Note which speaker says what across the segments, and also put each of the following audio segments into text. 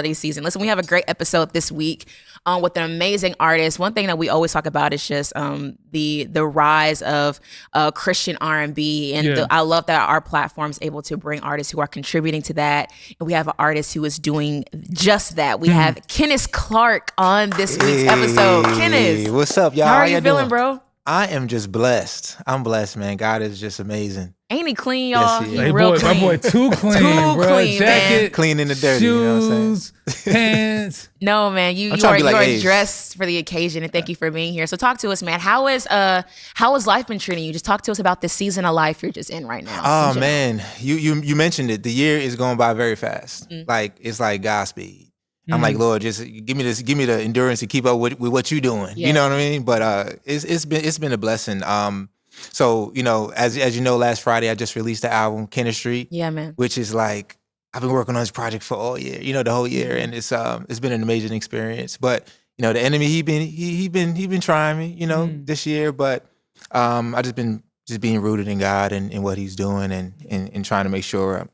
Speaker 1: holiday season. Listen, we have a great episode this week with an amazing artist. One thing that we always talk about is just the rise of Christian R&B, and I love that our platform is able to bring artists who are contributing to that. And we have an artist who is doing just that. We have Kennis Clark on this week's episode. Kennis,
Speaker 2: what's up, y'all?
Speaker 1: How are you feeling, bro?
Speaker 2: I am just blessed. I'm blessed, man. God is just amazing.
Speaker 1: Ain't he clean, y'all?
Speaker 2: Yes,
Speaker 1: he
Speaker 3: hey,
Speaker 1: real
Speaker 3: boy,
Speaker 1: clean.
Speaker 3: My boy too clean, bro.
Speaker 1: Clean,
Speaker 3: Jacket,
Speaker 1: man.
Speaker 2: Clean in the dirty,
Speaker 3: shoes,
Speaker 2: you know what I'm saying?
Speaker 3: pants.
Speaker 1: No, man, you are dressed for the occasion, and thank you for being here. So talk to us, man. How has life been treating you? Just talk to us about this season of life you're just in right now.
Speaker 2: Oh man, you mentioned it. The year is going by very fast. Like it's like Godspeed. I'm like, Lord, just give me the endurance to keep up with what you're doing.
Speaker 1: Yeah.
Speaker 2: You know what I mean? But it's been a blessing. So as you know, last Friday I just released the album Kennistry.
Speaker 1: Yeah, man.
Speaker 2: Which is like I've been working on this project for all year. The whole year, and it's been an amazing experience. But the enemy he been trying me. This year, but I just been being rooted in God and what He's doing and trying to make sure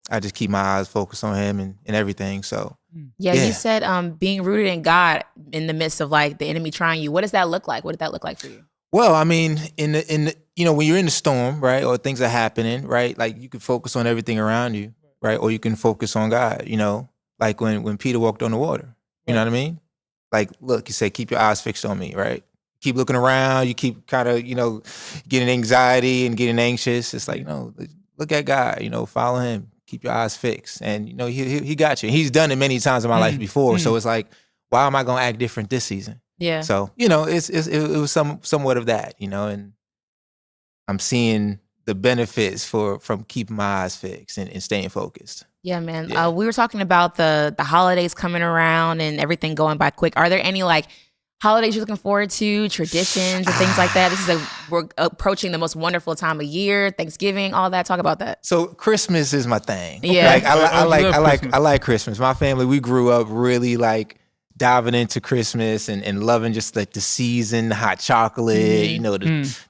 Speaker 2: I just keep my eyes focused on Him and everything. So.
Speaker 1: Yeah, you said being rooted in God in the midst of like the enemy trying you. What does that look like? What did that look like for you?
Speaker 2: Well, I mean, in the when you're in the storm, right, or things are happening, right, like you can focus on everything around you, right, or you can focus on God. Like when Peter walked on the water. You know what I mean? Like, look, He said, keep your eyes fixed on me, right? Keep looking around. You keep kind of getting anxiety and getting anxious. It's like look at God. Follow Him. Keep your eyes fixed, and he got you. He's done it many times in my life before, so it's like, why am I gonna act different this season?
Speaker 1: Yeah.
Speaker 2: So it was somewhat of that, and I'm seeing the benefits from keeping my eyes fixed and staying focused.
Speaker 1: Yeah, man.
Speaker 2: Yeah.
Speaker 1: We were talking about the holidays coming around and everything going by quick. Are there any like holidays you're looking forward to, traditions and things like that? We're approaching the most wonderful time of year, Thanksgiving, all that. Talk about that.
Speaker 2: So Christmas is my thing.
Speaker 1: Yeah.
Speaker 2: Like
Speaker 3: Christmas.
Speaker 2: I like Christmas. My family, we grew up really like diving into Christmas and loving just like the season, the hot chocolate,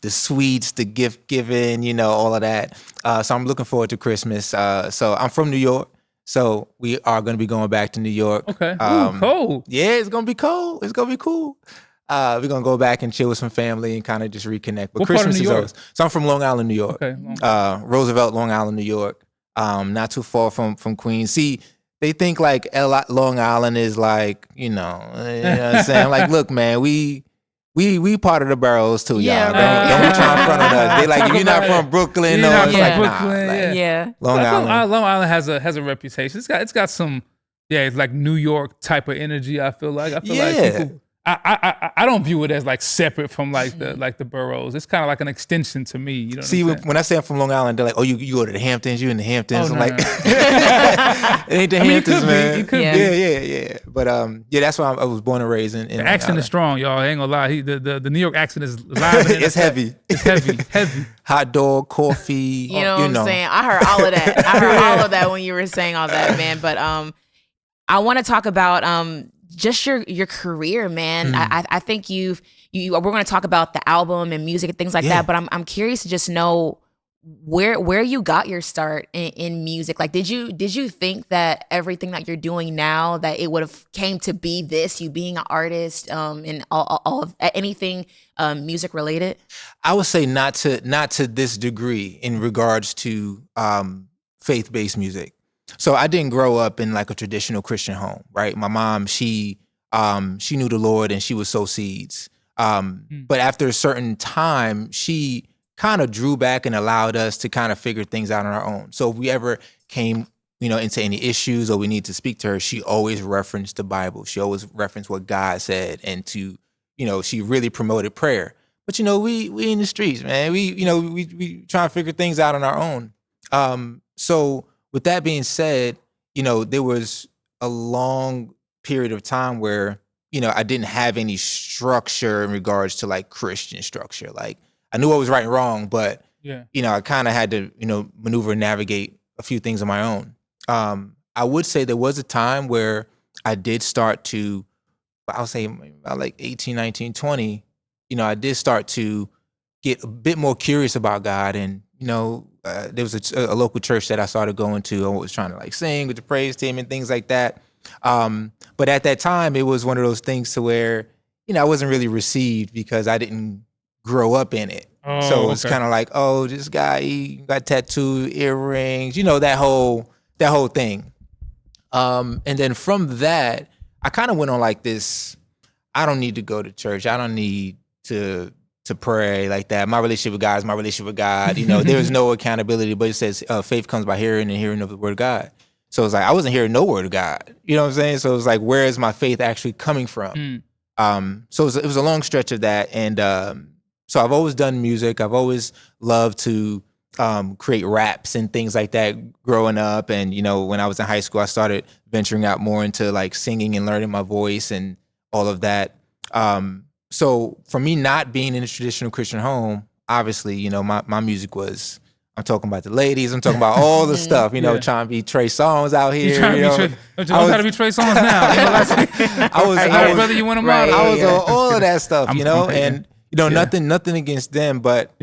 Speaker 2: the sweets, the gift giving, all of that. So I'm looking forward to Christmas. So I'm from New York. So we are going to be going back to New York.
Speaker 3: Okay. Cold.
Speaker 2: Yeah, it's going to be cold. It's going to be cool. We're going to go back and chill with some family and kind of just reconnect. But
Speaker 3: What
Speaker 2: Christmas
Speaker 3: part of New
Speaker 2: is
Speaker 3: York?
Speaker 2: always. So I'm from Long Island, New York.
Speaker 3: Okay.
Speaker 2: Roosevelt, Long Island, New York. Not too far from Queens. See, they think like Long Island is like, you know what I'm saying? Like, look, man, we part of the boroughs too,
Speaker 1: Yeah,
Speaker 2: y'all.
Speaker 1: right.
Speaker 2: Don't be trying to front on us. They like, if you're not from Brooklyn,
Speaker 3: You're not
Speaker 2: it's
Speaker 3: from
Speaker 2: like,
Speaker 3: Brooklyn,
Speaker 2: nah. Like,
Speaker 1: Yeah.
Speaker 2: Long Island.
Speaker 3: Long Island has a reputation. It's got some, it's like New York type of energy. I feel like people. I don't view it as like separate from like the boroughs. It's kind of like an extension to me. You know.
Speaker 2: See, when I say I'm from Long Island, they're like, "Oh, you go to the Hamptons? You in the Hamptons?"
Speaker 3: Oh,
Speaker 2: I'm
Speaker 3: no,
Speaker 2: like,
Speaker 3: no.
Speaker 2: "It ain't the Hamptons, man."
Speaker 3: You could be.
Speaker 2: Yeah. But that's why I was born and raised in.
Speaker 3: The accent is strong, y'all. I ain't gonna lie. The New York accent is live.
Speaker 2: It's heavy.
Speaker 3: It's heavy.
Speaker 2: Hot dog, coffee.
Speaker 1: You know what I'm saying? I heard all of that. I heard all of that when you were saying all that, man. But I want to talk about just your career, man. I think we're going to talk about the album and music and things like that. But I'm curious to just know where you got your start in music. Like, did you think that everything that you're doing now, that it would have came to be this, you being an artist, and all of anything music related?
Speaker 2: I would say not to this degree in regards to faith-based music. So I didn't grow up in like a traditional Christian home, right? My mom, she knew the Lord and she would sow seeds. But after a certain time, she kind of drew back and allowed us to kind of figure things out on our own. So if we ever came, into any issues or we need to speak to her, she always referenced the Bible. She always referenced what God said, and she really promoted prayer. But we in the streets, man. We trying to figure things out on our own. So with that being said, there was a long period of time where, I didn't have any structure in regards to like Christian structure. Like I knew what was right and wrong, but I kind of had to, maneuver and navigate a few things on my own. I would say there was a time where I did start to, I'll say about like 18, 19, 20, I did start to get a bit more curious about God. And, there was a local church that I started going to. I was trying to like sing with the praise team and things like that. But at that time, it was one of those things to where, I wasn't really received because I didn't grow up in it.
Speaker 3: Oh,
Speaker 2: So it's
Speaker 3: okay.
Speaker 2: kind of like, oh, this guy, he got tattooed, earrings, that whole thing. And then from that, I kind of went on like this, I don't need to go to church. I don't need to pray like that. My relationship with God is my relationship with God. There's no accountability, but it says faith comes by hearing and hearing of the word of God. So it's like, I wasn't hearing no word of God. You know what I'm saying? So it was like, where is my faith actually coming from? So it was a long stretch of that. And so I've always done music. I've always loved to create raps and things like that growing up. And, when I was in high school, I started venturing out more into like singing and learning my voice and all of that. So for me not being in a traditional Christian home, obviously, my music was, I'm talking about the ladies, I'm talking about all the stuff, trying to be Trey Songz out here.
Speaker 3: You trying to be Trey Songz now.
Speaker 2: I was
Speaker 3: brother, you want to model.
Speaker 2: I was on all of that stuff,
Speaker 3: okay.
Speaker 2: And nothing against them, but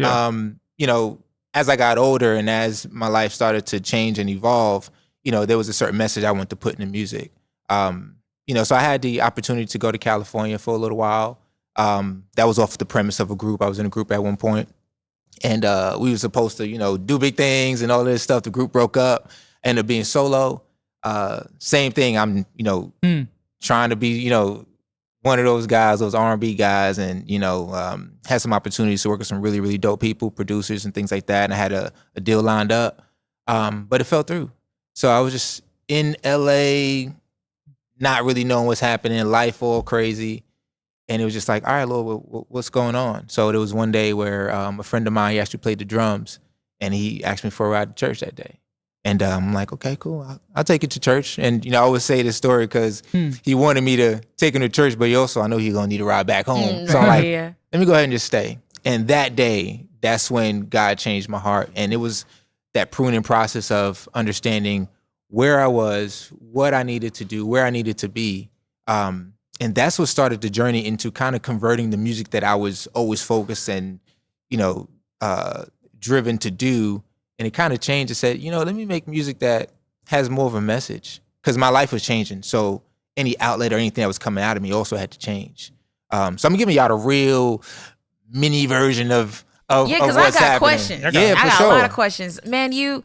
Speaker 2: as I got older and as my life started to change and evolve, there was a certain message I wanted to put in the music. So I had the opportunity to go to California for a little while. That was off the premise of a group. I was in a group at one point, and we were supposed to, do big things and all this stuff. The group broke up, ended up being solo. Same thing. I'm, trying to be, one of those guys, those R&B guys, and, had some opportunities to work with some really, really dope people, producers and things like that. And I had a deal lined up, but it fell through. So I was just in LA, not really knowing what's happening, life all crazy. And it was just like, all right, Lord, what's going on? So there was one day where a friend of mine, he actually played the drums, and he asked me for a ride to church that day. And I'm like, okay, cool. I'll take it to church. And, I always say this story because he wanted me to take him to church, but I know he's going to need a ride back home. So I'm like, let me go ahead and just stay. And that day, that's when God changed my heart. And it was that pruning process of understanding where I was, what I needed to do, where I needed to be. And that's what started the journey into kind of converting the music that I was always focused and, driven to do. And it kind of changed and said, let me make music that has more of a message, because my life was changing. So any outlet or anything that was coming out of me also had to change. So I'm giving y'all a real mini version of
Speaker 1: because
Speaker 2: what's
Speaker 1: I got
Speaker 2: happening.
Speaker 1: questions.
Speaker 2: Yeah,
Speaker 1: I got
Speaker 2: sure.
Speaker 1: a lot of questions. Man, you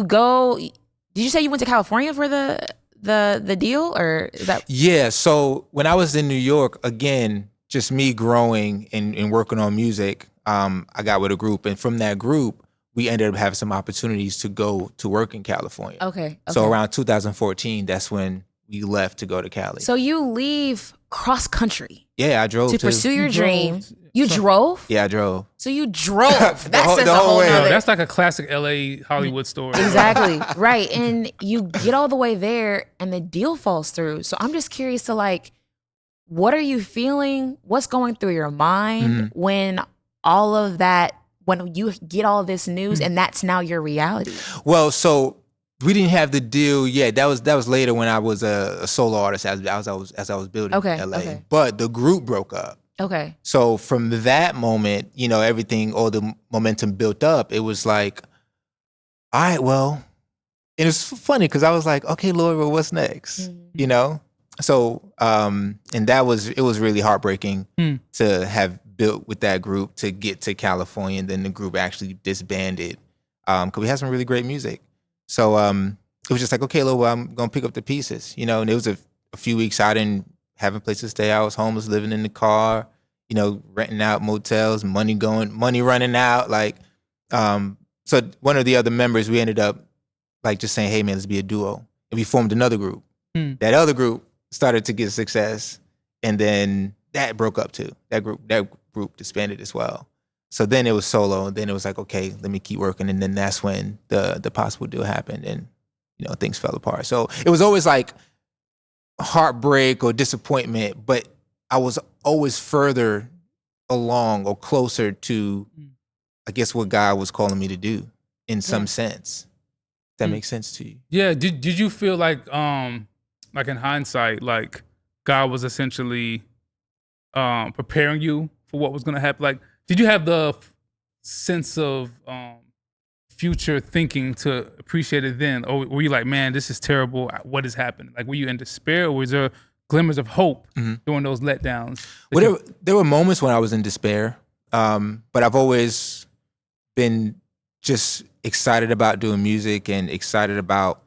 Speaker 1: go. Did you say you went to California for the deal, or is that?
Speaker 2: Yeah. So when I was in New York, again, just me growing and working on music, I got with a group, and from that group, we ended up having some opportunities to go to work in California.
Speaker 1: Okay.
Speaker 2: So around 2014, that's when we left to go to Cali.
Speaker 1: So you leave cross country.
Speaker 2: Yeah, I drove
Speaker 1: to pursue your dream. You
Speaker 3: So-
Speaker 1: drove?
Speaker 2: Yeah, I drove.
Speaker 1: So you drove. That
Speaker 2: whole-
Speaker 1: says
Speaker 2: the
Speaker 1: a
Speaker 2: whole
Speaker 1: whole
Speaker 2: way.
Speaker 1: nother.
Speaker 3: That's like a classic LA Hollywood story.
Speaker 1: Exactly. Right. And you get all the way there and the deal falls through. So I'm just curious to what are you feeling? What's going through your mind when all of that, when you get all this news and that's now your reality?
Speaker 2: Well, so we didn't have the deal yet. That was later when I was a solo artist as I was building LA.
Speaker 1: Okay.
Speaker 2: But the group broke up.
Speaker 1: Okay.
Speaker 2: So from that moment, everything, all the momentum built up. It was like, all right, well, and it's funny because I was like, okay, Lord, well, what's next? So and it was really heartbreaking to have built with that group to get to California, and then the group actually disbanded because we had some really great music. So it was just like, okay, Lord, well, I'm gonna pick up the pieces, and it was a few weeks I didn't have a place to stay. I was homeless, living in the car, renting out motels, money running out. So one of the other members, we ended up just saying, hey man, let's be a duo, and we formed another group. That other group started to get success, and then that broke up too. That group disbanded as well. So then it was solo, and then it was like, okay, let me keep working, and then that's when the possible deal happened, and things fell apart. So it was always like heartbreak or disappointment, but I was always further along or closer to, I guess, what God was calling me to do in some sense. That makes sense to you?
Speaker 3: Yeah. Did you feel like in hindsight, like God was essentially preparing you for what was going to happen? Like, did you have the sense of future thinking to appreciate it then? Or were you like, man, this is terrible. What has happened? Like, were you in despair, or was there glimmers of hope during those letdowns?
Speaker 2: Well, there were moments when I was in despair, but I've always been just excited about doing music and excited about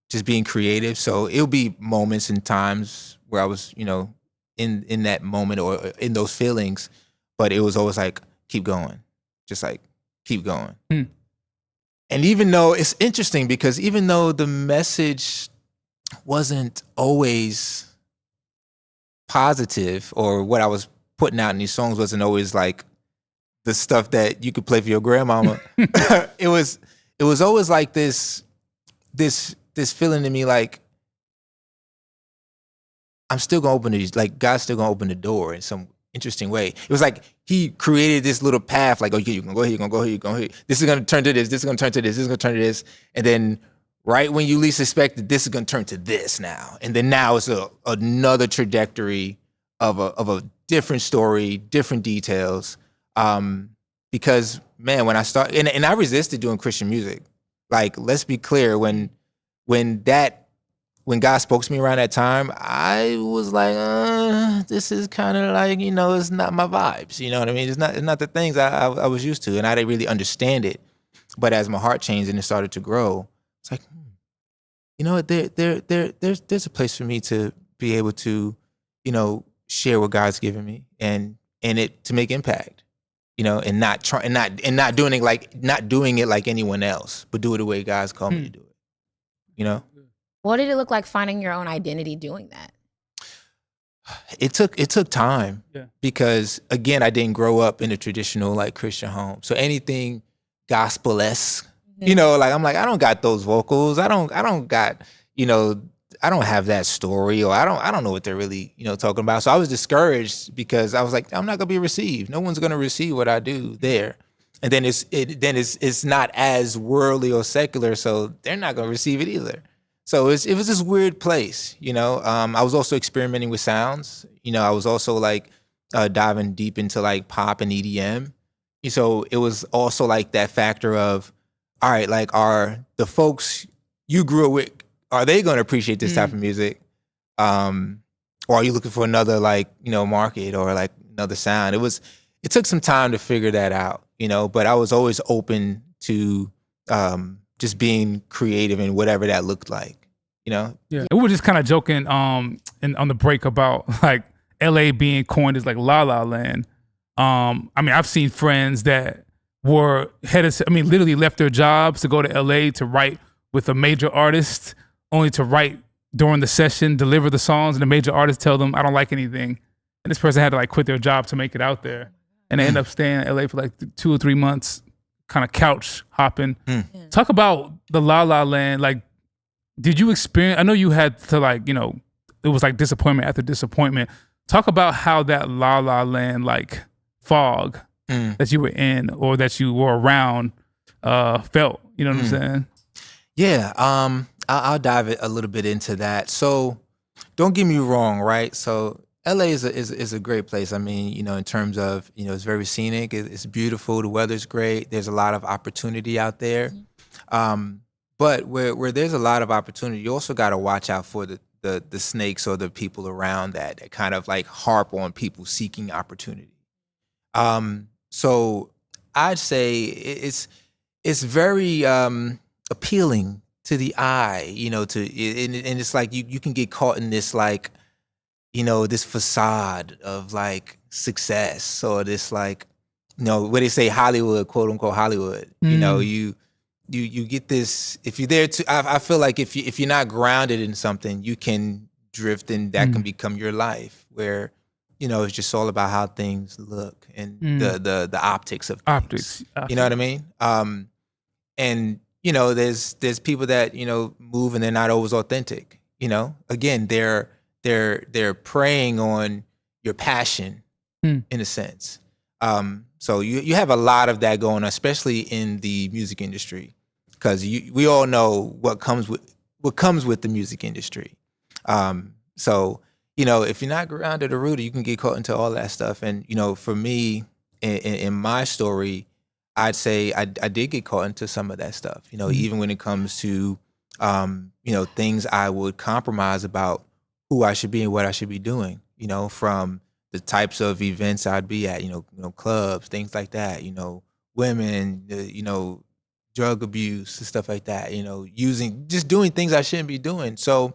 Speaker 2: just being creative. So it'll be moments and times where I was, in that moment or in those feelings, but it was always like, keep going, just like keep going. And even though it's interesting, because even though the message wasn't always positive, or what I was putting out in these songs wasn't always like the stuff that you could play for your grandmama, it was always like this feeling to me like, I'm still gonna open these, like God's still gonna open the door in some interesting way. It was like he created this little path, like, oh, you're gonna go here, you're gonna go here, you're gonna go here. This is gonna turn to this, this is gonna turn to this, this is gonna turn to this. And then right when you least expect it, this is gonna turn to this now. And then now it's another trajectory of a different story, different details. Because man, when I started, and I resisted doing Christian music. Like, let's be clear, when God spoke to me around that time, I was like, this is kind of like, it's not my vibes. You know what I mean? It's not the things I was used to, and I didn't really understand it. But as my heart changed and it started to grow, it's like, you know what? There's a place for me to be able to, share what God's given me and it to make impact. And not doing it like anyone else, but do it the way God's called me to do it.
Speaker 1: What did it look like finding your own identity doing that?
Speaker 2: It took time, because again, I didn't grow up in a traditional like Christian home. So anything gospel-esque, like I'm like, I don't got those vocals. I don't got, I don't have that story, or I don't know what they're really, talking about. So I was discouraged because I was like, I'm not gonna be received. No one's gonna receive what I do there. And then it's not as worldly or secular, so they're not gonna receive it either. So it was this weird place, I was also experimenting with sounds. I was also like diving deep into like pop and EDM. So it was also like that factor of, all right, like, are the folks you grew up with, are they going to appreciate this type of music? Or are you looking for another like, market or like another sound? It took some time to figure that out, but I was always open to just being creative in whatever that looked like,
Speaker 3: Yeah, we were just kind of joking on the break about like LA being coined as like La La Land. I mean, I've seen friends that were literally left their jobs to go to LA to write with a major artist, only to write during the session, deliver the songs, and the major artist tell them, I don't like anything. And this person had to like quit their job to make it out there. And they end up staying in LA for like 2 or 3 months, kind of couch hopping. Talk about the La La Land. Like, did you experience, I know you had to like, it was like disappointment after disappointment. Talk about how that La La Land like fog that you were in or that you were around felt. You know what I'm saying?
Speaker 2: Yeah, I'll dive a little bit into that. So don't get me wrong, right? So LA is a great place. I mean, in terms of, it's very scenic. It's beautiful. The weather's great. There's a lot of opportunity out there. But where there's a lot of opportunity, you also got to watch out for the snakes or the people around that kind of like harp on people seeking opportunity. So I'd say it's very appealing to the eye, and it's like you can get caught in this like, this facade of like success, or this like, what they say, Hollywood, quote unquote Hollywood. You get this, if you're there to, I feel like if you're not grounded in something, you can drift, and that can become your life, where it's just all about how things look and the optics of things. You know what I mean? And there's people that move and they're not always authentic. Again, they're preying on your passion in a sense. So you have a lot of that going on, especially in the music industry, because we all know what comes with the music industry. So if you're not grounded or rooted, you can get caught into all that stuff. And for me, in my story, I'd say I did get caught into some of that stuff. Even when it comes to things I would compromise about who I should be and what I should be doing. From the types of events I'd be at, clubs, things like that. Women, drug abuse and stuff like that. Just doing things I shouldn't be doing. So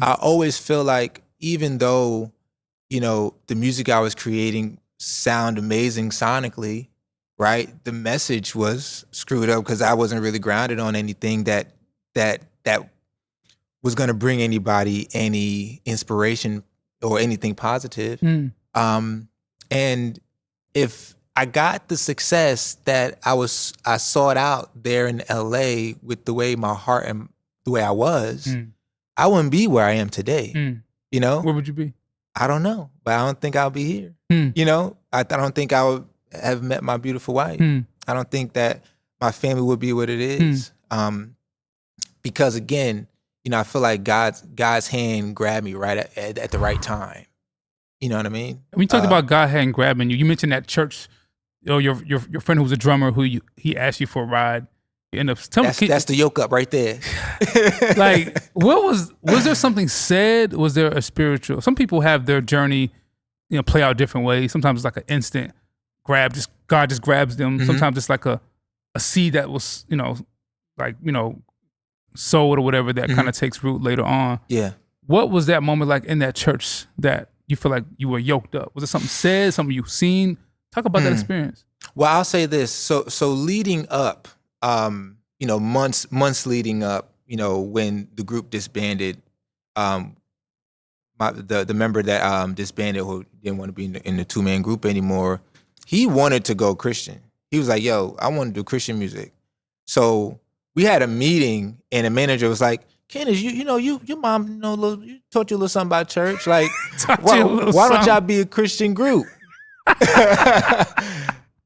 Speaker 2: I always feel like even though the music I was creating sound amazing sonically, right? The message was screwed up because I wasn't really grounded on anything that was going to bring anybody any inspiration or anything positive. And if I got the success that I sought out there in LA with the way my heart and the way I was, I wouldn't be where I am today.
Speaker 3: Where would you be?
Speaker 2: I don't know, but I don't think I'll be here. I don't think I would have met my beautiful wife. I don't think that my family would be what it is. Because again, I feel like God's hand grabbed me right at the right time. You know what I mean?
Speaker 3: When you talked about God hand grabbing you, you mentioned that church. Your friend who was a drummer he asked you for a ride. You end up
Speaker 2: that's the yoke up right there.
Speaker 3: Like, was there something said? Was there a spiritual? Some people have their journey, play out different ways. Sometimes it's like an instant grab, God just grabs them. Sometimes it's like a seed that was, sowed or whatever that kind of takes root later on.
Speaker 2: Yeah.
Speaker 3: What was that moment like in that church that you feel like you were yoked up? Was it something said, something you seen? Talk about that experience.
Speaker 2: Well, I'll say this. So leading up, months leading up, when the group disbanded, the member that disbanded, who didn't want to be in the 2-man group anymore, he wanted to go Christian. He was like, "Yo, I want to do Christian music." So we had a meeting, and the manager was like, "Kennis, your mom taught you a little something about church. Like, why don't y'all be a Christian group?"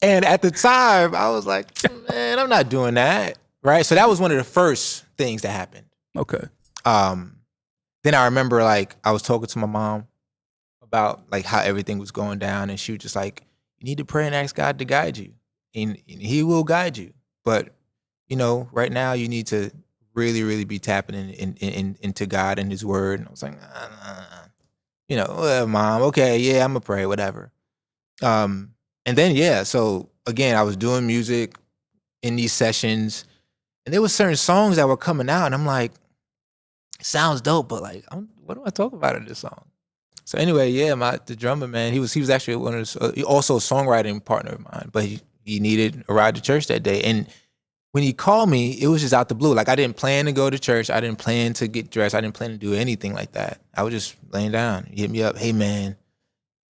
Speaker 2: And at the time, I was like, "Man, I'm not doing that." Right. So that was one of the first things that happened.
Speaker 3: Okay.
Speaker 2: Then I remember I was talking to my mom about how everything was going down, and she was just like, "You need to pray and ask God to guide you, and He will guide you. But right now you need to really, really be tapping into God and His Word." And I was like, "Well, Mom, okay, yeah, I'm gonna pray, whatever." And then so again, I was doing music in these sessions, and there was certain songs that were coming out, and I'm like, it sounds dope, but what do I talk about in this song? So anyway, the drummer, man, he was actually one of also a songwriting partner of mine, but he needed a ride to church that day. And when he called me, it was just out the blue. I didn't plan to go to church. I didn't plan to get dressed. I didn't plan to do anything like that. I was just laying down. He hit me up. "Hey, man,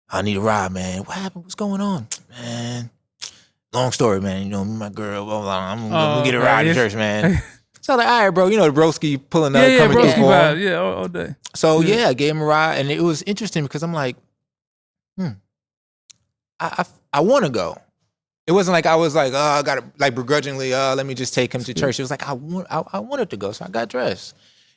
Speaker 2: I need a ride, man." "What happened? What's going on?" "Man, long story, man. Me and my girl, blah, blah, I'm going to get a ride to church, man." So I'm like, "All right, bro, the broski pulling up, coming
Speaker 3: broski
Speaker 2: through
Speaker 3: vibe. Yeah, all day.
Speaker 2: So I gave him a ride, and it was interesting because I'm like, I want to go. It wasn't like I was like, "Oh, I got to begrudgingly, let me just take him to church." It was like I wanted to go, so I got dressed,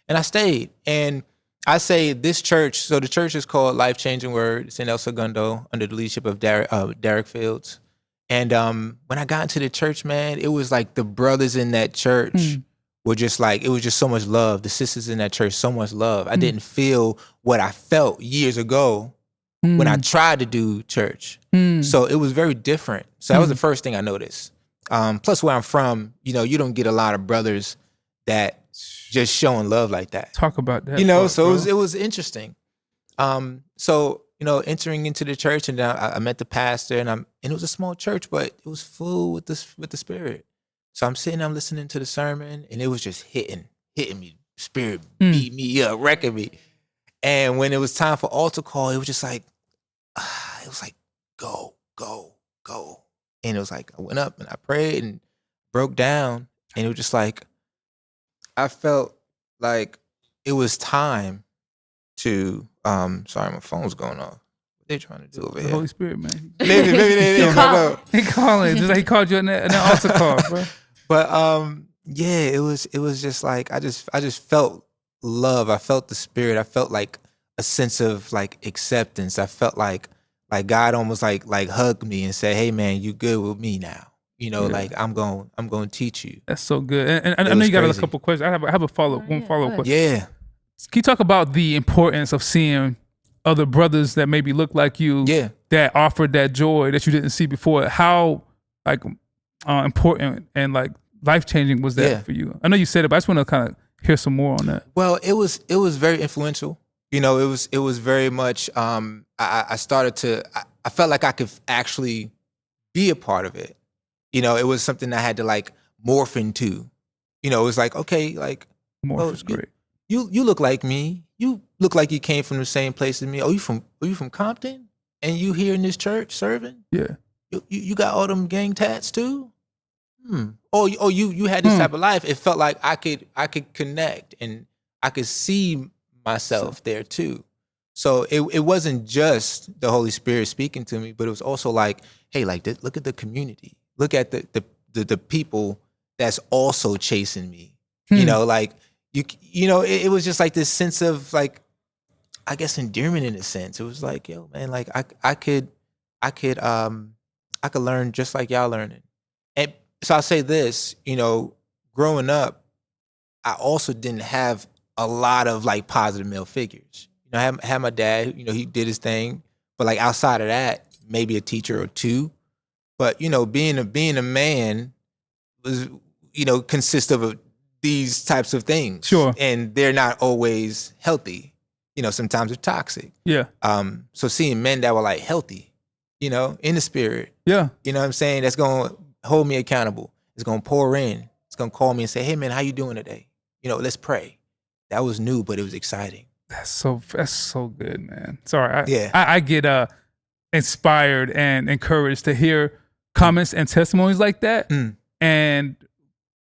Speaker 2: and I stayed. And I say this church. So the church is called Life Changing Word. It's in El Segundo under the leadership of Derek Fields. And when I got into the church, man, it was like the brothers in that church were just it was just so much love. The sisters in that church, so much love. I didn't feel what I felt years ago when I tried to do church. So it was very different. So that was the first thing I noticed. Plus where I'm from, you don't get a lot of brothers that just showing love like that.
Speaker 3: Talk about that.
Speaker 2: It was interesting. So entering into the church, and I met the pastor, and it was a small church, but it was full with the Spirit. So I'm sitting, I'm listening to the sermon, and it was just hitting me. Spirit beat me up, wrecking me. And when it was time for altar call, it was just go, go, go. And it was I went up and I prayed and broke down, and it was just I felt like it was time to sorry, my phone's going off. What they trying to do over
Speaker 3: the
Speaker 2: here?
Speaker 3: Holy Spirit, man.
Speaker 2: Maybe they don't know.
Speaker 3: He calling, just like he called you in that altar call, bro.
Speaker 2: But it was just I just felt love. I felt the Spirit. I felt a sense of acceptance. I felt like God almost like hugged me and said, "Hey, man, you good with me now." like I'm going to teach you.
Speaker 3: That's so good. And I know you got a couple questions. I have a follow-up question.
Speaker 2: Yeah.
Speaker 3: Can you talk about the importance of seeing other brothers that maybe look like you that offered that joy that you didn't see before? How like important and like life-changing was that for you? I know you said it, but I just want to kind of hear some more on that.
Speaker 2: Well, it was very influential. It was very much I started to I felt like I could actually be a part of it. It was something I had to like morph into. It was like, okay, like
Speaker 3: morph is great.
Speaker 2: You look like me. You look like you came from the same place as me. Oh, you from Compton? And you here in this church serving?
Speaker 3: Yeah.
Speaker 2: You got all them gang tats too? Oh, you had this type of life. It felt like I could connect and I could see myself there too. So it wasn't just the Holy Spirit speaking to me, but it was also like, hey, like look at the community. Look at the people that's also chasing me. Like it was just like this sense of like, I guess endearment in a sense. It was like, yo, man, like I could learn just like y'all learning. And so I'll say this, growing up, I also didn't have a lot of like positive male figures. I had my dad, he did his thing, but like outside of that, maybe a teacher or two. But being a man was, consists of these types of things.
Speaker 3: Sure.
Speaker 2: And they're not always healthy. Sometimes they're toxic.
Speaker 3: Yeah.
Speaker 2: So seeing men that were like healthy, in the spirit.
Speaker 3: Yeah.
Speaker 2: You know what I'm saying? That's going to hold me accountable. It's going to pour in. It's going to call me and say, hey man, how you doing today? Let's pray. That was new, but it was exciting.
Speaker 3: That's so good, man. Sorry.
Speaker 2: I
Speaker 3: get inspired and encouraged to hear comments and testimonies like that. And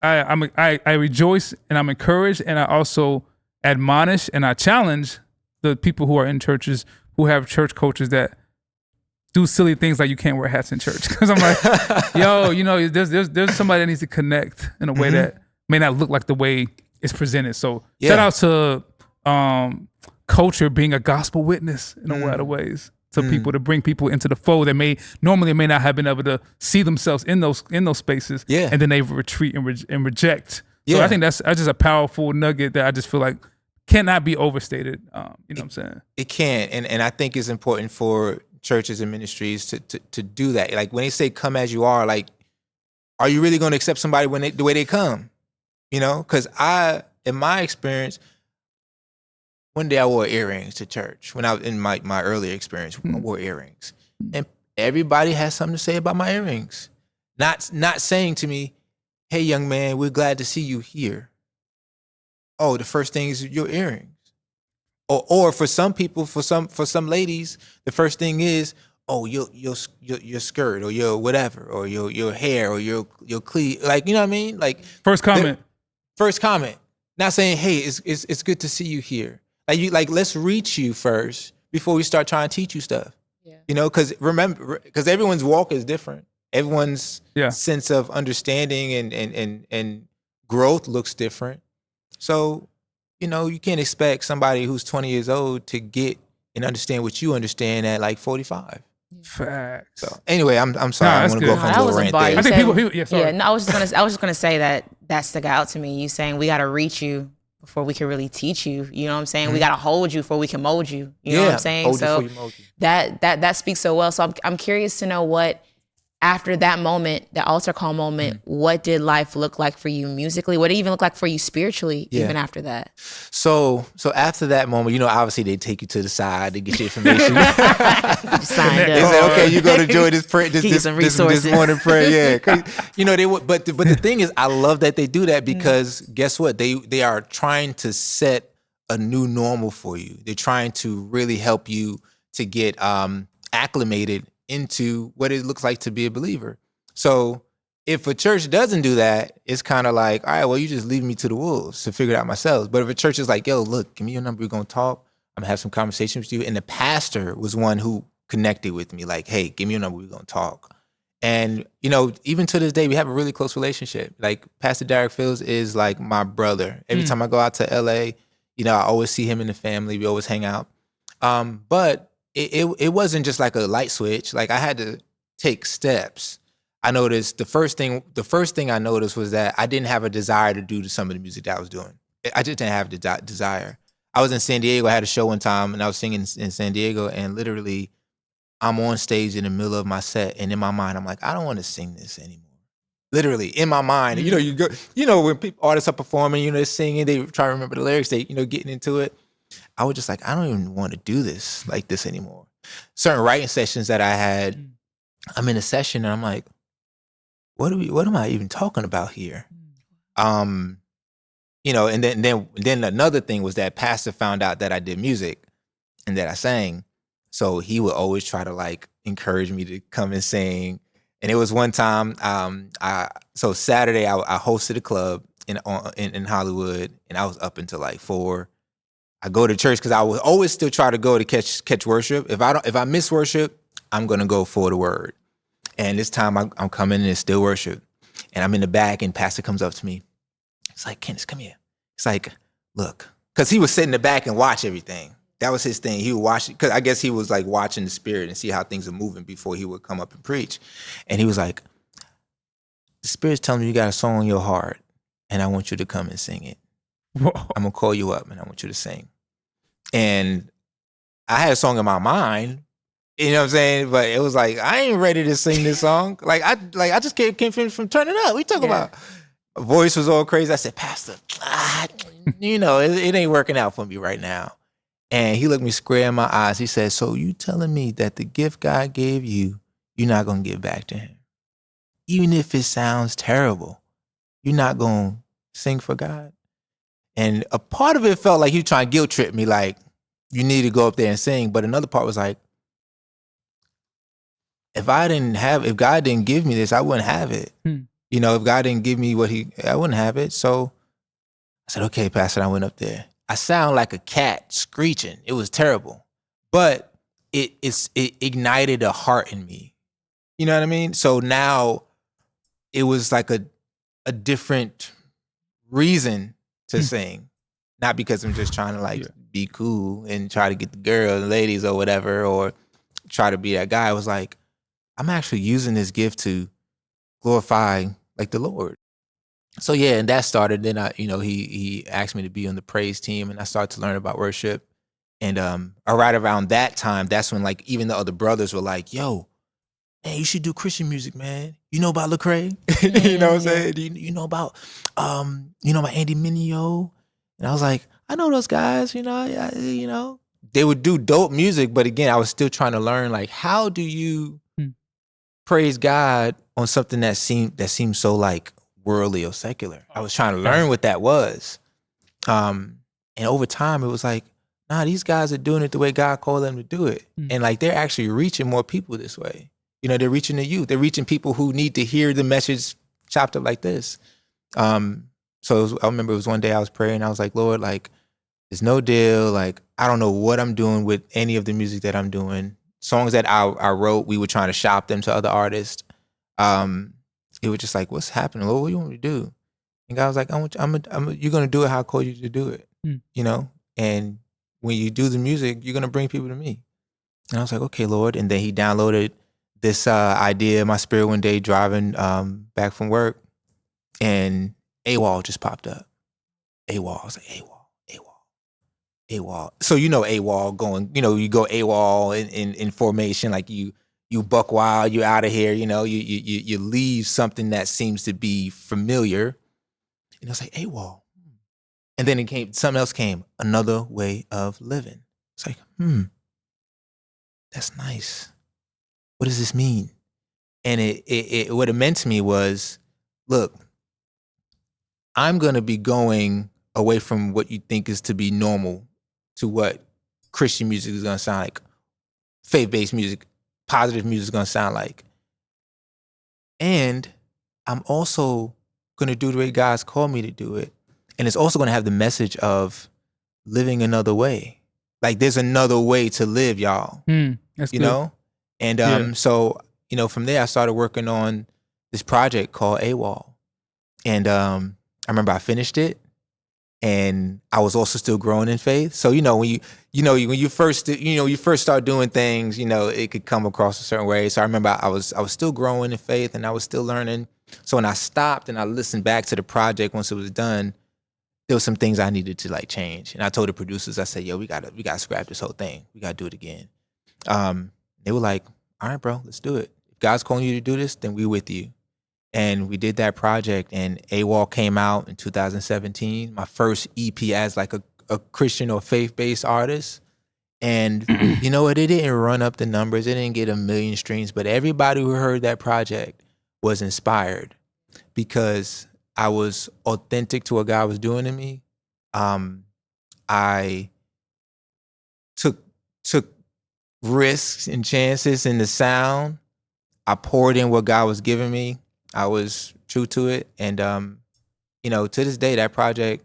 Speaker 3: I rejoice and I'm encouraged, and I also admonish and I challenge the people who are in churches who have church coaches that do silly things like you can't wear hats in church. Because I'm like, yo, there's somebody that needs to connect in a way that may not look like the way it's presented. So shout out to culture being a gospel witness in a lot of ways to people, to bring people into the fold that may not have been able to see themselves in those spaces.
Speaker 2: Yeah.
Speaker 3: And then they retreat and reject. So I think that's just a powerful nugget that I just feel like cannot be overstated. You know what I'm saying?
Speaker 2: It can't. And I think it's important for churches and ministries to do that. Like when they say come as you are, like, are you really going to accept somebody the way they come? Because in my experience, one day I wore earrings to church. When I was in my earlier experience, I wore earrings. And everybody has something to say about my earrings. Not saying to me, hey, young man, we're glad to see you here. Oh, the first thing is your earrings. Or for some people, for some ladies, the first thing is, oh, your skirt or your whatever, or your hair or your cleave. Like, you know what I mean? Like
Speaker 3: first comment.
Speaker 2: Not saying, hey, it's good to see you here. Like let's reach you first before we start trying to teach you stuff.
Speaker 1: Yeah.
Speaker 2: Because everyone's walk is different. Everyone's sense of understanding and growth looks different. So, you can't expect somebody who's 20 years old to get and understand what you understand at like 45.
Speaker 3: Facts.
Speaker 2: So anyway, I'm sorry. I want to go from a little rant there.
Speaker 3: I think people. Sorry.
Speaker 1: Yeah. No, I was just gonna say that stuck out to me. You saying we got to reach you before we can really teach you. You know what I'm saying? We got to hold you before we can mold you. You know what I'm saying?
Speaker 2: Hold
Speaker 1: so
Speaker 2: you before you mold you.
Speaker 1: that speaks so well. So I'm curious to know what, after that moment, the altar call moment, what did life look like for you musically? What did it even look like for you spiritually even after that?
Speaker 2: So after that moment, obviously they take you to the side to get your information.
Speaker 1: You signed up.
Speaker 2: They say, okay, you go to join this prayer, this morning prayer. Yeah. But the thing is, I love that they do that because guess what? They are trying to set a new normal for you. They're trying to really help you to get acclimated into what it looks like to be a believer. So if a church doesn't do that, it's kind of like, all right, well, you just leave me to the wolves to figure it out myself. But if a church is like, yo, look, give me your number, we're going to talk. I'm going to have some conversations with you. And the pastor was one who connected with me, like, hey, give me your number, we're going to talk. And, even to this day, we have a really close relationship. Like Pastor Derek Fields is like my brother. Every time I go out to LA, I always see him and the family. We always hang out. But it wasn't just like a light switch. Like I had to take steps. I noticed the first thing I noticed was that I didn't have a desire to do some of the music that I was doing. I just didn't have the desire. I was in San Diego. I had a show one time, and I was singing in San Diego, and literally, I'm on stage in the middle of my set, and in my mind, I'm like, I don't want to sing this anymore. Literally, in my mind, you go, when artists are performing, they're singing, they try to remember the lyrics, they, getting into it. I was just like, I don't even want to do this like this anymore. Certain writing sessions that I had, I'm in a session, and I'm like, what am I even talking about here? And then another thing was that pastor found out that I did music and that I sang. So he would always try to like encourage me to come and sing. And it was one time, so Saturday I hosted a club in Hollywood, and I was up until like 4. I go to church because I would always still try to go to catch worship. If I miss worship, I'm gonna go for the word. And this time I'm coming and it's still worship. And I'm in the back, and pastor comes up to me. It's like, Kennis, come here. It's like, look, because he would sit in the back and watch everything. That was his thing. He would watch it, because I guess he was like watching the spirit and see how things are moving before he would come up and preach. And he was like, the spirit's telling me you got a song in your heart, and I want you to come and sing it. Whoa. I'm going to call you up, and I want you to sing. And I had a song in my mind, you know what I'm saying? But it was like, I ain't ready to sing this song. I just came from turning up. What you talking about? My voice was all crazy. I said, Pastor, it ain't working out for me right now. And he looked me square in my eyes. He said, so you telling me that the gift God gave you, you're not going to give back to him? Even if it sounds terrible, you're not going to sing for God? And a part of it felt like he was trying to guilt trip me, like, you need to go up there and sing. But another part was like, if God didn't give me this, I wouldn't have it. If God didn't give me I wouldn't have it. So I said, okay, Pastor, and I went up there. I sound like a cat screeching. It was terrible, but it ignited a heart in me. You know what I mean? So now it was like a different reason to sing, not because I'm just trying to be cool and try to get the girls and ladies or whatever, or try to be that guy. I was like, I'm actually using this gift to glorify like the Lord. So yeah, and that started. Then he asked me to be on the praise team, and I started to learn about worship. And right around that time, that's when like even the other brothers were like, "Yo, man, you should do Christian music, man. You know about Lecrae? You know what I'm saying? You know about about Andy Mineo?" And I was like, "I know those guys. They would do dope music, but again, I was still trying to learn like how do you praise God on something that seemed so like worldly or secular. I was trying to learn what that was. And over time, it was like, nah, these guys are doing it the way God called them to do it. And like, they're actually reaching more people this way. They're reaching the youth. They're reaching people who need to hear the message chopped up like this. I remember it was one day I was praying. I was like, Lord, like, there's no deal. Like, I don't know what I'm doing with any of the music that I'm doing. Songs that I wrote, we were trying to shop them to other artists. It was just like, what's happening? Lord, what do you want me to do? And God was like, you're going to do it how I called you to do it, And when you do the music, you're going to bring people to me. And I was like, okay, Lord. And then he downloaded this idea in my spirit one day driving back from work, and AWOL just popped up. AWOL. I was like, AWOL. So AWOL going, you go AWOL in formation, like you buck wild, you're out of here, you leave something that seems to be familiar. And I was like, AWOL. And then something else came, another way of living. It's like, that's nice. What does this mean? And it what it meant to me was, look, I'm going to be going away from what you think is to be normal to what Christian music is going to sound like, faith-based music, positive music is going to sound like. And I'm also going to do the way God's called me to do it. And it's also going to have the message of living another way. Like, there's another way to live, y'all.
Speaker 3: That's good.
Speaker 2: And so, from there, I started working on this project called AWOL. And I remember I finished it. and I was also still growing in faith. So when you first start doing things, it could come across a certain way. So I remember I was still growing in faith, and I was still learning. So when I stopped and I listened back to the project once it was done, there was some things I needed to like change. And I told the producers, I said, "Yo, we gotta scrap this whole thing. We gotta do it again." They were like, "All right, bro, let's do it. If God's calling you to do this, then we're with you." And we did that project, and AWOL came out in 2017, my first EP as like a Christian or faith-based artist. And it didn't run up the numbers. It didn't get 1 million streams, but everybody who heard that project was inspired because I was authentic to what God was doing to me. I took risks and chances in the sound. I poured in what God was giving me. I was true to it. And, to this day, that project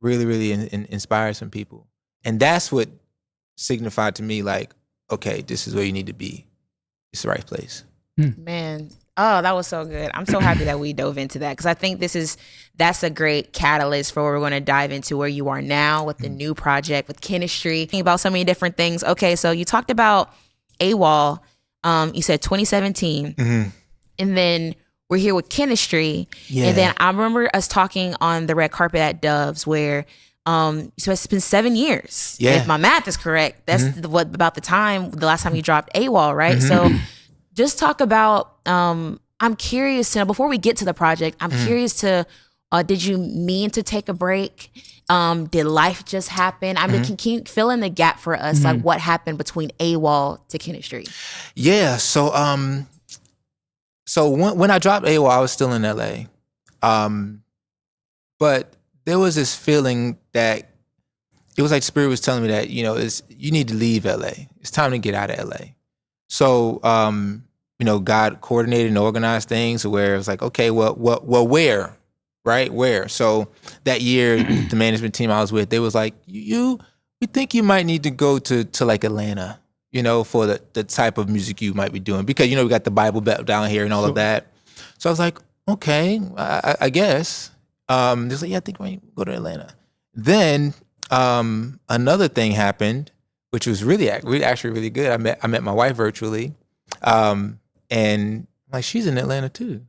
Speaker 2: really, really inspired some people. And that's what signified to me, like, okay, this is where you need to be. It's the right place.
Speaker 1: Man. Oh, that was so good. I'm so happy that we dove into that, because I think that's a great catalyst for where we're going to dive into where you are now with the new project, with Kennistry, thinking about so many different things. Okay, so you talked about AWOL. You said 2017. Mm-hmm. And then we're here with Kennistry. Yeah. And then I remember us talking on the red carpet at Dove's where so it's been 7 years. Yeah. If my math is correct, that's about the last time you dropped AWOL, right? Mm-hmm. So just talk about, I'm curious to know, before we get to the project, I'm curious to, did you mean to take a break? Did life just happen? I mean, can you fill in the gap for us, like what happened between AWOL to Kennistry?
Speaker 2: Yeah, so when I dropped AWOL, I was still in LA. But there was this feeling that it was like Spirit was telling me that, you need to leave LA. It's time to get out of LA. So, God coordinated and organized things where it was like, okay, well, where? Right? Where? So that year, the management team I was with, they was like, we think you might need to go to like Atlanta, for the type of music you might be doing. Because, we got the Bible Belt down here and all of that. So I was like, okay, I guess. They was like, yeah, I think we might go to Atlanta. Then another thing happened, which was really actually really good. I met my wife virtually. And like, she's in Atlanta too.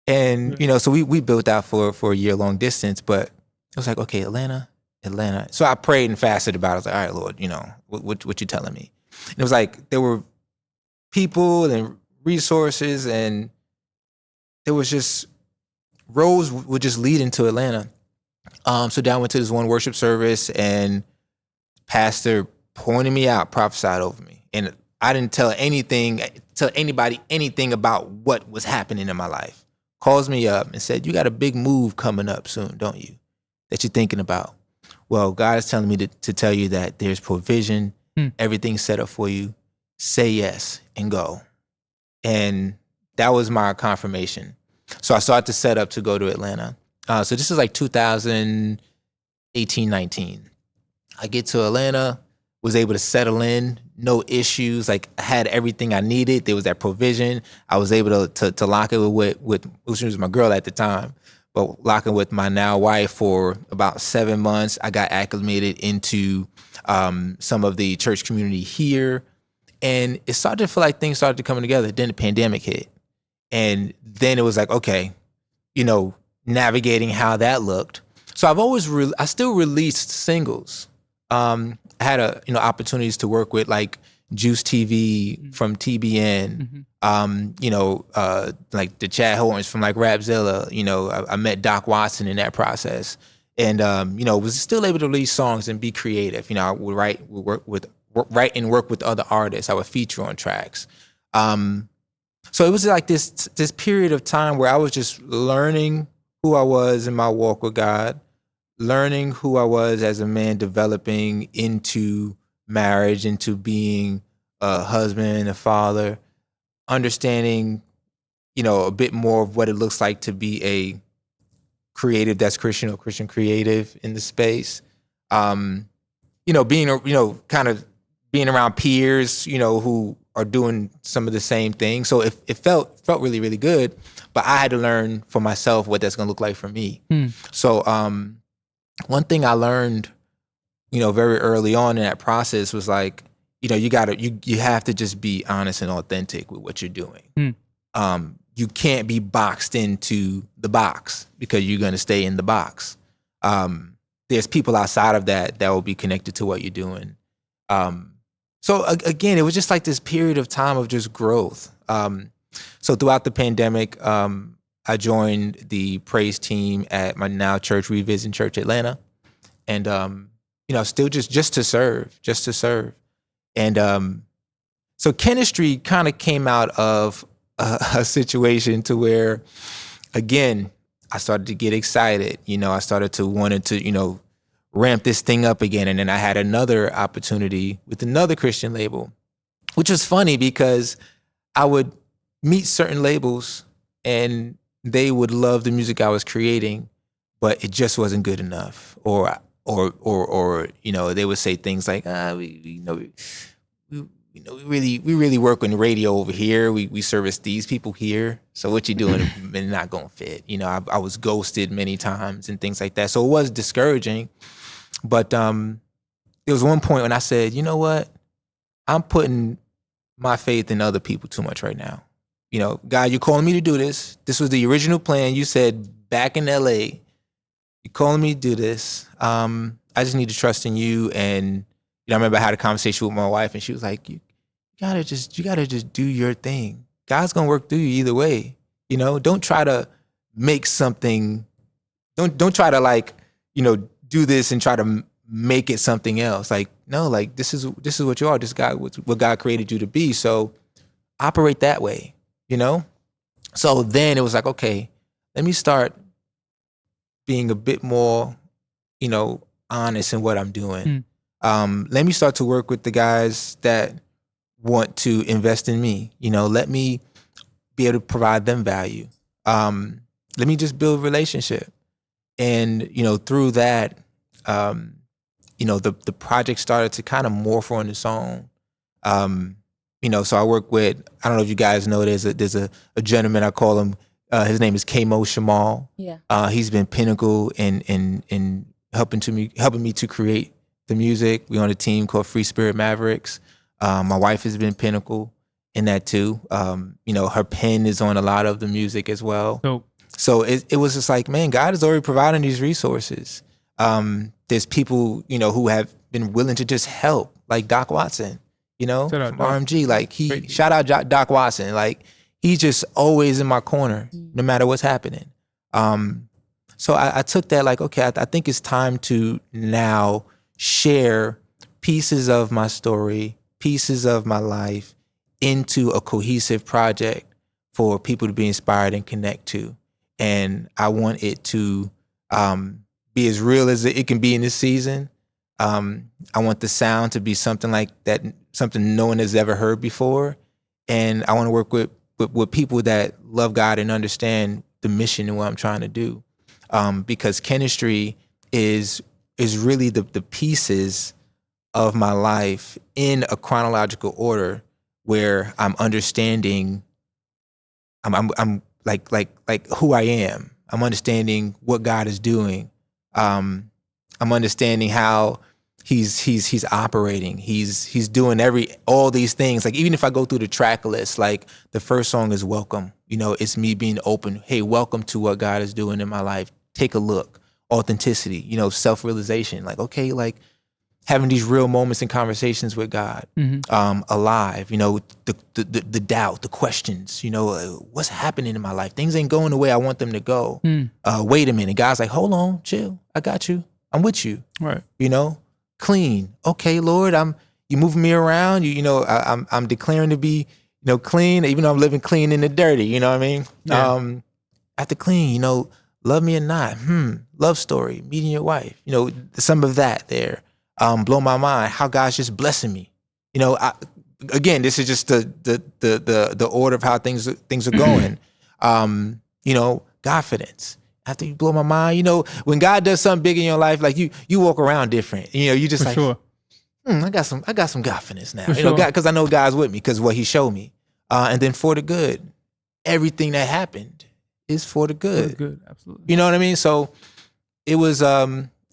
Speaker 2: And, so we built out for a year-long distance, but it was like, okay, Atlanta. So I prayed and fasted about it. I was like, all right, Lord, what you telling me? And it was like, there were people and resources, and there was just, roads would just lead into Atlanta. So down went to this one worship service, and pastor pointed me out, prophesied over me. And I didn't tell anybody anything about what was happening in my life. Calls me up and said, you got a big move coming up soon, don't you? That you're thinking about. Well, God is telling me to tell you that there's provision, everything's set up for you. Say yes and go. And that was my confirmation. So I started to set up to go to Atlanta. So this is like 2018, 19. I get to Atlanta, was able to settle in, no issues. Like, I had everything I needed. There was that provision. I was able to lock it with which was my girl at the time, but locking with my now wife for about 7 months. I got acclimated into some of the church community here, and it started to feel like things started to come together. Then the pandemic hit, and then it was like, okay, navigating how that looked. So I still released singles. I had opportunities to work with like Juice TV from TBN, like the Chad Horns from like Rapzilla. I met Doc Watson in that process, and was still able to release songs and be creative. I would write and work with other artists. I would feature on tracks. So it was like this period of time where I was just learning who I was in my walk with God, learning who I was as a man, developing into marriage, into being a husband, a father, understanding, a bit more of what it looks like to be a creative that's Christian or Christian creative in the space. Being kind of being around peers, who are doing some of the same things. So it felt really, really good, but I had to learn for myself what that's going to look like for me. So, one thing I learned, very early on in that process was like, you have to just be honest and authentic with what you're doing. You can't be boxed into the box because you're going to stay in the box. There's people outside of that will be connected to what you're doing. So again, it was just like this period of time of just growth. So throughout the pandemic, I joined the praise team at my now church, Revision Church Atlanta. And, still just to serve. And so Kennistry kind of came out of a situation to where, again, I started to get excited. I started to wanted to, ramp this thing up again. And then I had another opportunity with another Christian label, which was funny because I would meet certain labels and they would love the music I was creating, but it just wasn't good enough. Or they would say things like, we really work on the radio over here. We service these people here. So what you doing is not gonna fit. I was ghosted many times and things like that. So it was discouraging. But there was one point when I said, you know what? I'm putting my faith in other people too much right now. God, you're calling me to do this. This was the original plan. You said back in LA, you're calling me to do this. I just need to trust in you. And I remember I had a conversation with my wife, and she was like, "You gotta just do your thing. God's gonna work through you either way. Don't try to make something. Don't try to do this and try to make it something else. Like, no, like this is what you are. This God, what God created you to be. So operate that way. So then it was like, okay, let me start being a bit more, honest in what I'm doing. Let me start to work with the guys that want to invest in me. Let me be able to provide them value. Let me just build a relationship. And, through that, the project started to kind of morph on its own. So I work with, I don't know if you guys know, there's a gentleman, I call him, his name is Kamo Shamal.
Speaker 1: Yeah.
Speaker 2: He's been pinnacle in helping me to create the music. We're on a team called Free Spirit Mavericks. My wife has been pinnacle in that too. Her pen is on a lot of the music as well. So it was just like, man, God is already providing these resources. There's people, who have been willing to just help, like Doc Watson, from RMG. Like shout out Doc Watson. Like he's just always in my corner, no matter what's happening. So I took that like, okay, I think it's time to now share pieces of my story, pieces of my life into a cohesive project for people to be inspired and connect to. And I want it to be as real as it can be in this season. I want the sound to be something like that, something no one has ever heard before. And I want to work with people that love God and understand the mission and what I'm trying to do. Because Kennistry is really the pieces of my life in a chronological order where I'm understanding, I'm like who I am. I'm understanding what God is doing. I'm understanding how he's operating. He's doing all these things. Like even if I go through the track list, like the first song is Welcome. It's me being open. Hey, welcome to what God is doing in my life. Take a look. Authenticity, self-realization. Like, okay, like having these real moments and conversations with God, alive, the doubt, the questions, what's happening in my life? Things ain't going the way I want them to go. Wait a minute. God's like, hold on, chill. I got you. I'm with you.
Speaker 3: Right.
Speaker 2: Clean. Okay, Lord, you moving me around. I'm declaring to be, clean, even though I'm living clean in the dirty. You know what I mean? Yeah. After clean, love me or not. Love story, meeting your wife. Some of that there. Blow my mind. How God's just blessing me. Again, this is just the order of how things are going. Confidence. After you blow my mind, when God does something big in your life, like you walk around different. You just
Speaker 3: For
Speaker 2: like,
Speaker 3: sure.
Speaker 2: I got some confidence now.
Speaker 3: For sure.
Speaker 2: because I know God's with me because what He showed me, and then for the good, everything that happened is for the good.
Speaker 3: Good, absolutely.
Speaker 2: You know what I mean? So it was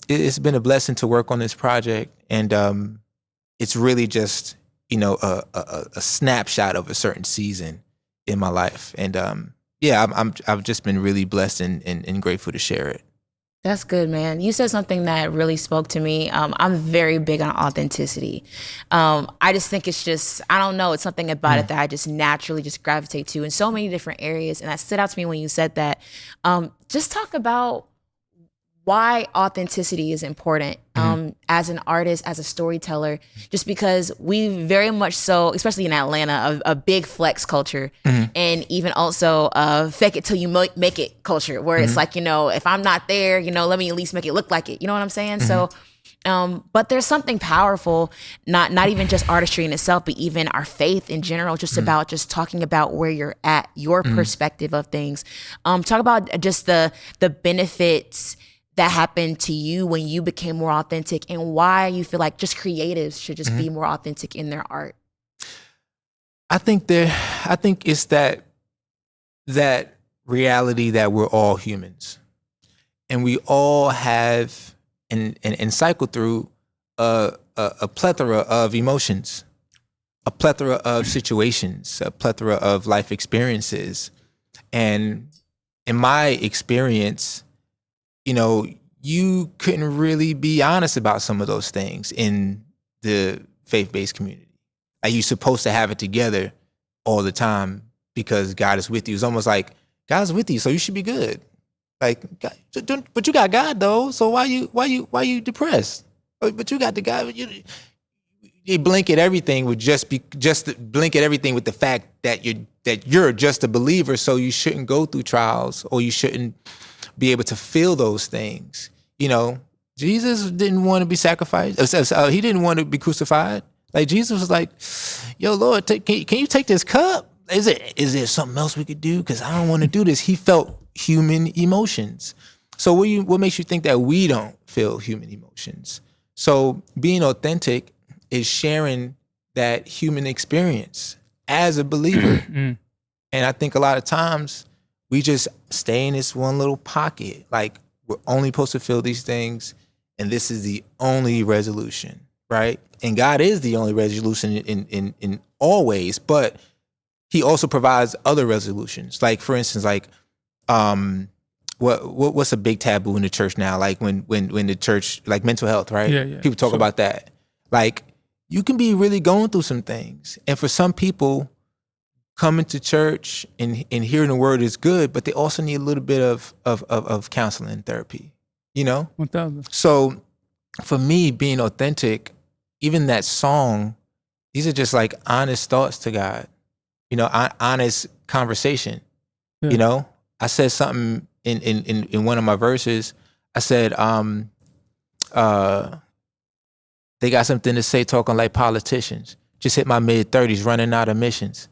Speaker 2: it's been a blessing to work on this project, and it's really just a snapshot of a certain season in my life, and I've just been really blessed and grateful to share it.
Speaker 1: That's good, man. You said something that really spoke to me. I'm very big on authenticity. I just think it's just, I don't know, it's something about it that I just naturally just gravitate to in so many different areas. And that stood out to me when you said that. Just talk about why authenticity is important as an artist, as a storyteller, just because we very much so, especially in Atlanta, a big flex culture, and even also fake it till you make it culture, where it's like, if I'm not there, let me at least make it look like it. You know what I'm saying? So, but there's something powerful, not even just artistry in itself, but even our faith in general, just about just talking about where you're at, your perspective of things. Talk about just the benefits that happened to you when you became more authentic, and why you feel like just creatives should just be more authentic in their art.
Speaker 2: I think it's that reality that we're all humans, and we all have and cycle through a plethora of emotions, a plethora of situations, a plethora of life experiences. And in my experience, you couldn't really be honest about some of those things in the faith-based community. Like, you're supposed to have it together all the time because God is with you. It's almost like God's with you, so you should be good. Like, but you got God though, so why you depressed? But you got the God. You blanket everything with just blanket everything with the fact that you're just a believer, so you shouldn't go through trials, or you shouldn't be able to feel those things. Jesus didn't want to be sacrificed. He didn't want to be crucified. Like, Jesus was like, yo, Lord, can you take this cup? Is there something else we could do? Because I don't want to do this. He felt human emotions. So what makes you think that we don't feel human emotions? So being authentic is sharing that human experience as a believer. And I think a lot of times we just stay in this one little pocket. Like, we're only supposed to feel these things, and this is the only resolution, right? And God is the only resolution in all ways, but He also provides other resolutions. Like, for instance, like what's a big taboo in the church now? Like when the church, like mental health, right?
Speaker 3: Yeah.
Speaker 2: People talk about that. Like, you can be really going through some things, and for some people, coming to church and hearing the word is good, but they also need a little bit of counseling and therapy,
Speaker 3: 1,000.
Speaker 2: So for me, being authentic, even that song, these are just like honest thoughts to God, honest conversation.
Speaker 3: Yeah.
Speaker 2: I said something in one of my verses. I said, they got something to say talking like politicians. Just hit my mid-30s running out of missions.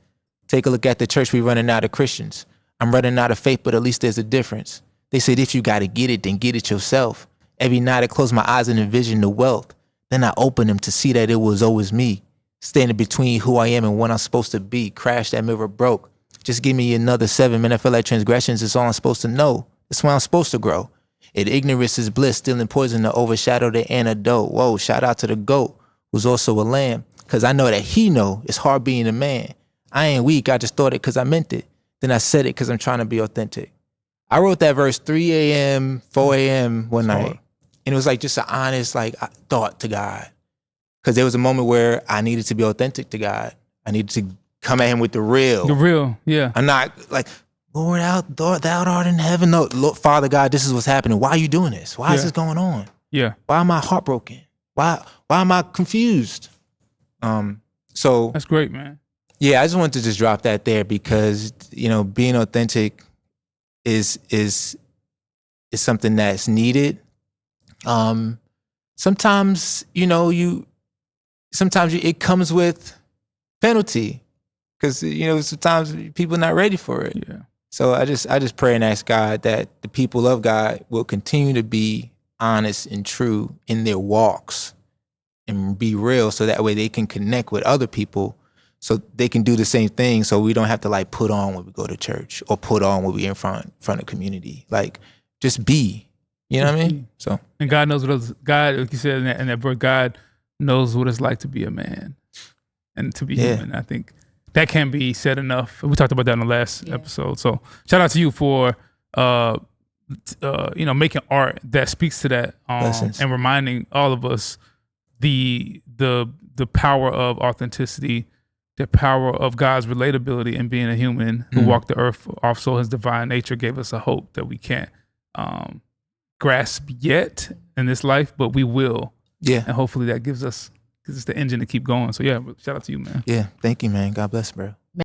Speaker 2: Take a look at the church, we running out of Christians. I'm running out of faith, but at least there's a difference. They said, if you got to get it, then get it yourself. Every night I close my eyes and envision the wealth. Then I open them to see that it was always me. Standing between who I am and what I'm supposed to be. Crash, that mirror broke. Just give me another 7 minutes. I feel like transgressions is all I'm supposed to know. That's why I'm supposed to grow. And ignorance is bliss, stealing poison to overshadow the antidote. Whoa, shout out to the GOAT, who's also a lamb. Because I know that he know it's hard being a man. I ain't weak, I just thought it because I meant it. Then I said it because I'm trying to be authentic. I wrote that verse 3 a.m., 4 a.m. one night. And it was like just an honest thought to God. Because there was a moment where I needed to be authentic to God. I needed to come at him with the real.
Speaker 3: The real, yeah.
Speaker 2: I'm not like, Lord, thou art in heaven. No, Lord, Father God, this is what's happening. Why are you doing this? Why is this going on?
Speaker 3: Yeah.
Speaker 2: Why am I heartbroken? Why am I confused? So
Speaker 3: that's great, man.
Speaker 2: Yeah, I just wanted to just drop that there because, being authentic is something that's needed. Sometimes, it comes with penalty because, sometimes people are not ready for it.
Speaker 3: Yeah.
Speaker 2: So I just pray and ask God that the people of God will continue to be honest and true in their walks and be real, so that way they can connect with other people, so they can do the same thing. So we don't have to put on when we go to church or put on when we're in front of community. Like, just be You know what I mean? So,
Speaker 3: and God knows what God, like you said in that book, God knows what it's like to be a man and to be human. I think that can't be said enough. We talked about that in the last episode. So shout out to you for making art that speaks to that, and reminding all of us the power of authenticity, the power of God's relatability and being a human who walked the earth. Also, his divine nature gave us a hope that we can't grasp yet in this life, but we will. Yeah. And hopefully that gives us the engine to keep going. So yeah, shout out to you, man.
Speaker 2: Yeah. Thank you, man. God bless, bro.